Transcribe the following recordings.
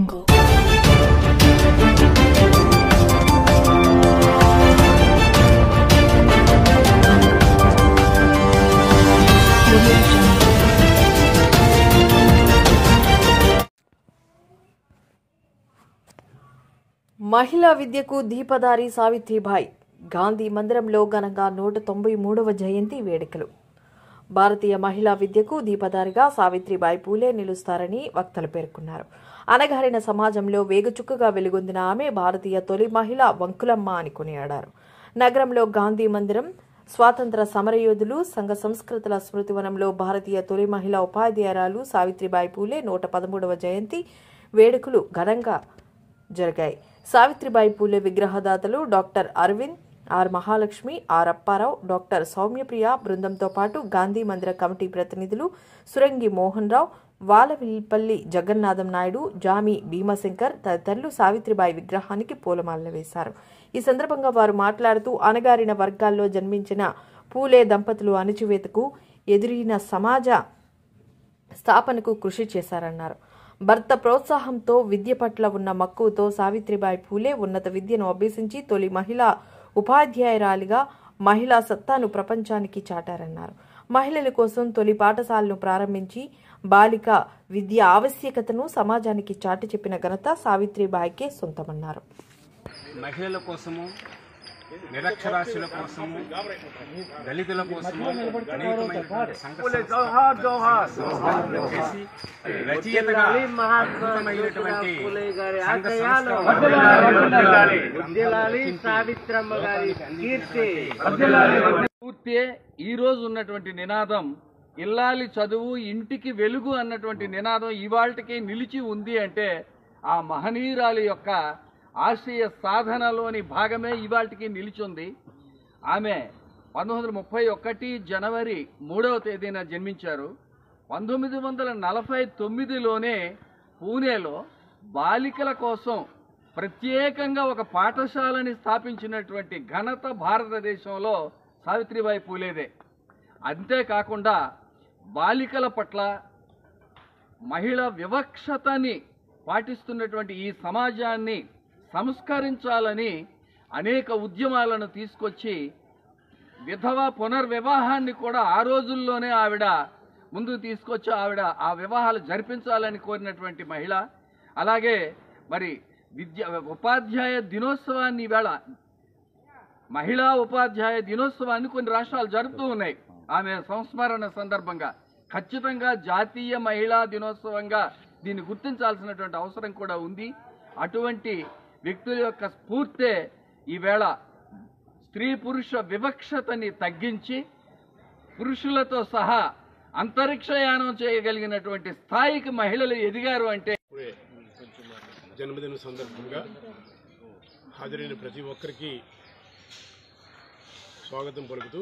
మహిళా విద్యకు దీపదారి సావిత్రిబాయి గాంధీ మందిరంలో ఘనంగా 193వ జయంతి వేడుకలు. భారతీయ మహిళా విద్యకు దీపదారిగా సావిత్రిబాయి పూలే నిలుస్తారని వక్తలు పేర్కొన్నారు. అణగారిన సమాజంలో వేగుచుక్కగా వెలుగొందిన ఆమె భారతీయ తొలి మహిళా వంకులమ్మ అని కొనియాడారు. నగరంలో గాంధీ మందిరం, స్వాతంత్ర సమరయోధులు, సంఘ సంస్కృతుల స్మృతివనంలో భారతీయ తొలి మహిళా ఉపాధ్యాయురాలు సావిత్రిబాయి పూలే 113వ జయంతి వేడుకలు ఘనంగా జరిగాయి. సావిత్రిబాయి పూలే విగ్రహదాతలు doctor Aravind, R Mahalakshmi, R Apparao, doctor Soumyapriya బృందంతో పాటు గాంధీ మందిర కమిటీ ప్రతినిధులు సురంగి మోహన్ రావు, వాలవిల్పల్లి జగన్నాథం నాయుడు, జామి భీమశంకర్ తదితరులు సావిత్రిబాయి విగ్రహానికి పూలమాలలు వేశారు. ఈ సందర్భంగా వారు మాట్లాడుతూ అణగారిన వర్గాల్లో జన్మించిన పూలే దంపతులు అణచివేతకు ఎదురైన సమాజ స్థాపనకు కృషి చేశారన్నారు. భర్త ప్రోత్సాహంతో విద్య పట్ల ఉన్న మక్కువతో సావిత్రిబాయి పూలే ఉన్నత విద్యను అభ్యసించి తొలి మహిళా ఉపాధ్యాయురాలిగా మహిళా సత్తాను ప్రపంచానికి చాటారన్నారు. మహిళల కోసం తొలి పాఠశాలను ప్రారంభించి బాలిక విద్య ఆవశ్యకతను సమాజానికి చాటి చెప్పిన ఘనత సావిత్రిబాయికే సొంతమన్నారు. మహిళల కోసము, నిరక్షరాస్యుల కోసము, దళితుల కోసము అనేకమైనటువంటి చేసి రచయితగా అద్భుతమైనటువంటి పూర్తి ఈ రోజు ఉన్నటువంటి నినాదం ఇల్లాలి చదువు ఇంటికి వెలుగు అన్నటువంటి నినాదం ఇవాళకి నిలిచి ఉంది అంటే ఆ మహనీయురాలి యొక్క ఆశయ సాధనలోని భాగమే ఇవాళకి నిలిచింది. ఆమె 1931 జనవరి 3వ తేదీన జన్మించారు. 1949లోనే పూణేలో బాలికల కోసం ప్రత్యేకంగా ఒక పాఠశాలని స్థాపించినటువంటి ఘనత భారతదేశంలో సావిత్రిబాయి పూలేదే. అంతేకాకుండా బాలికల పట్ల మహిళా వివక్షతని పాటిస్తున్నటువంటి ఈ సమాజాన్ని సంస్కరించాలని అనేక ఉద్యమాలను తీసుకొచ్చి విధవ పునర్వివాహాన్ని కూడా ఆ రోజుల్లోనే ఆవిడ ముందుకు తీసుకొచ్చి ఆవిడ ఆ వివాహాలు జరిపించాలని కోరినటువంటి మహిళ. అలాగే మరి ఉపాధ్యాయ దినోత్సవాన్ని ఈవేళ మహిళా ఉపాధ్యాయ దినోత్సవాన్ని కొన్ని రాష్ట్రాలు జరుపుతూ ఉన్నాయి. ఆమె సంస్మరణ సందర్భంగా ఖచ్చితంగా జాతీయ మహిళా దినోత్సవంగా దీన్ని గుర్తించాల్సినటువంటి అవసరం కూడా ఉంది. అటువంటి వ్యక్తుల యొక్క స్ఫూర్తే ఈవేళ స్త్రీ పురుష వివక్షతని తగ్గించి పురుషులతో సహా అంతరిక్షయానం చేయగలిగినటువంటి స్థాయికి మహిళలు ఎదిగారు అంటే జన్మదిన సందర్భంగా హాజరైన ప్రతి ఒక్కరికి స్వాగతం పలుకుతూ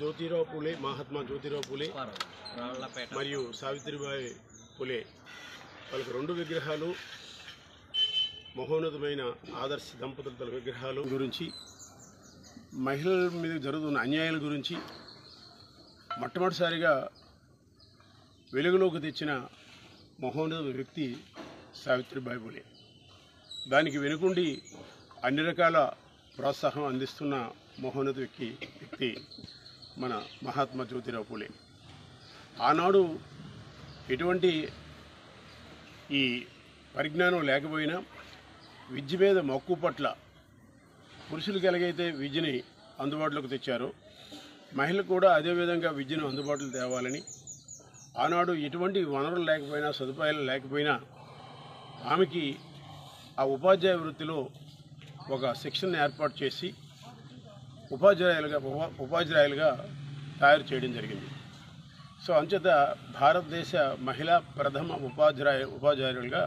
జ్యోతిరావు పూలే, మహాత్మా జ్యోతిరావు పూలే మరియు సావిత్రిబాయి పూలే వాళ్ళకి 2 విగ్రహాలు, మహోన్నతమైన ఆదర్శ దంపతుల విగ్రహాలు గురించి, మహిళల మీద జరుగుతున్న అన్యాయాల గురించి మొట్టమొదటిసారిగా వెలుగులోకి తెచ్చిన మహోన్నత వ్యక్తి సావిత్రిబాయి పూలే. దానికి వెనుకుండి అన్ని రకాల ప్రోత్సాహం అందిస్తున్న మహోన్నత వ్యక్తి మన మహాత్మా జ్యోతిరావు పూలే. ఆనాడు ఎటువంటి ఈ పరిజ్ఞానం లేకపోయినా విద్య మీద మక్కువ పట్ల పురుషులకు ఎలాగైతే విద్యని అందుబాటులోకి తెచ్చారో మహిళలు కూడా అదేవిధంగా విద్యను అందుబాటులో తేవాలని, ఆనాడు ఎటువంటి వనరులు లేకపోయినా సదుపాయాలు లేకపోయినా ఆమెకి ఆ ఉపాధ్యాయ వృత్తిలో ఒక శిక్షణ ఏర్పాటు చేసి ఉపాధ్యాయులుగా తయారు చేయడం జరిగింది. సో అంచేత భారతదేశ మహిళా ప్రథమ ఉపాధ్యాయులుగా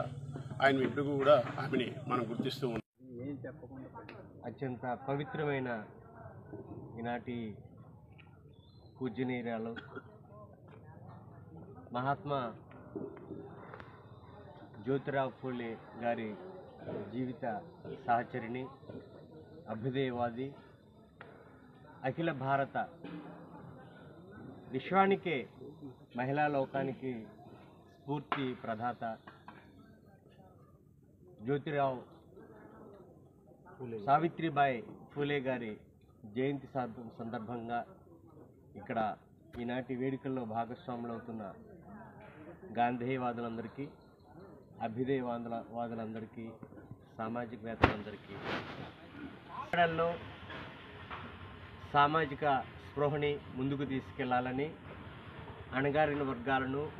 ఆయన ఇప్పుడు కూడా ఆమెని మనం గుర్తిస్తూ ఉన్నాం. అత్యంత పవిత్రమైన ఈనాటి పూజనీయురాలు మహాత్మా జ్యోతిరావు పూలే గారి జీవిత సహచరిణి, అభ్యుదయవాది, అఖిల భారత విశ్వానికే మహిళా లోకానికి స్ఫూర్తి ప్రదాత, జ్యోతిరావు సావిత్రిబాయి ఫూలే గారి జయంతి సందర్భంగా ఇక్కడ ఈనాటి వేడుకల్లో భాగస్వాములవుతున్న గాంధేయవాదులందరికీ, అభ్యుదయవాదులందరికీ, సామాజికవేత్తలందరికీ క్రీడల్లో సామాజిక స్పృహని ముందుకు తీసుకెళ్లాలని, అణగారిన వర్గాలను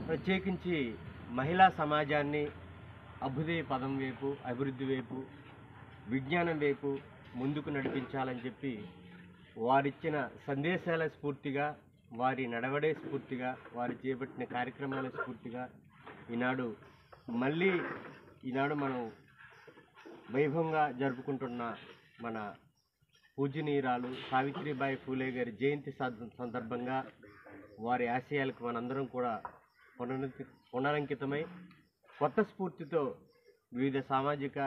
ప్రత్యేకించి మహిళా సమాజాన్ని అభ్యుదయ పదం వైపు, అభివృద్ధి వైపు, విజ్ఞానం వైపు ముందుకు నడిపించాలని చెప్పి వారిచ్చిన సందేశాల స్ఫూర్తిగా, వారి నడవడే స్ఫూర్తిగా, వారి చేపట్టిన కార్యక్రమాల స్ఫూర్తిగా ఈనాడు మనం వైభవంగా జరుపుకుంటున్న మన పూజనీయురాలు సావిత్రిబాయి ఫూలే గారి జయంతి సందర్భంగా వారి ఆశయాలకు మనందరం కూడా పునరంకితమై కొత్త స్ఫూర్తితో వివిధ సామాజిక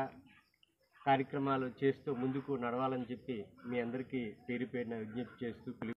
కార్యక్రమాలు చేస్తూ ముందుకు నడవాలని చెప్పి మీ అందరికీ పేరు పేరున విజ్ఞప్తి చేస్తూ